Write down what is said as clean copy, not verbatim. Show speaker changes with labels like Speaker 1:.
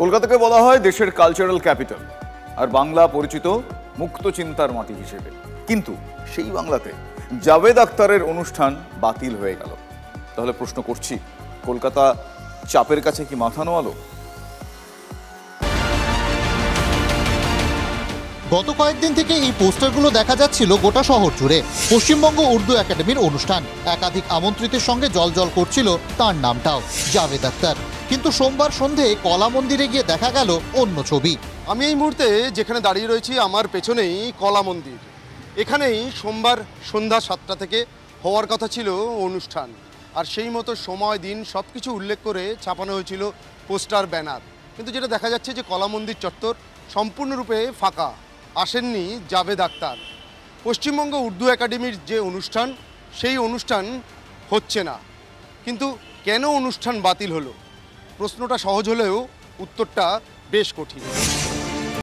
Speaker 1: কলকাতাকে বলা হয় দেশের কালচারাল ক্যাপিটাল, আর বাংলা পরিচিত মুক্ত চিন্তার মাটি হিসেবে। কিন্তু সেই বাংলাতে জাভেদ আখতারের অনুষ্ঠান বাতিল হয়ে গেল। তাহলে প্রশ্ন করছি, কলকাতা চাপের কাছে কি মাথা নোয়ালো?
Speaker 2: গত কয়েকদিন থেকে এই পোস্টারগুলো দেখা যাচ্ছিল গোটা শহর জুড়ে। পশ্চিমবঙ্গ উর্দু একাডেমির অনুষ্ঠান, একাধিক আমন্ত্রিতের সঙ্গে জলজল করছিল তার নামটাও, জাভেদ আখতার। কিন্তু সোমবার সন্ধে কলা মন্দিরে গিয়ে দেখা গেল অন্য ছবি।
Speaker 3: আমি এই মুহূর্তে যেখানে দাঁড়িয়ে রয়েছি, আমার পেছনেই কলা মন্দির। এখানেই সোমবার সন্ধ্যা 7টা থেকে হওয়ার কথা ছিল অনুষ্ঠান, আর সেই মতো সময় দিন সব কিছু উল্লেখ করে ছাপানো হয়েছিল পোস্টার, ব্যানার। কিন্তু যেটা দেখা যাচ্ছে যে কলা মন্দির চত্বর সম্পূর্ণরূপে ফাঁকা, আসেননি জাভেদ আখতার। পশ্চিমবঙ্গ উর্দু একাডেমির যে অনুষ্ঠান, সেই অনুষ্ঠান হচ্ছে না। কিন্তু কেন অনুষ্ঠান বাতিল হলো? প্রশ্নটা সহজ হলেও উত্তরটা বেশ কঠিন।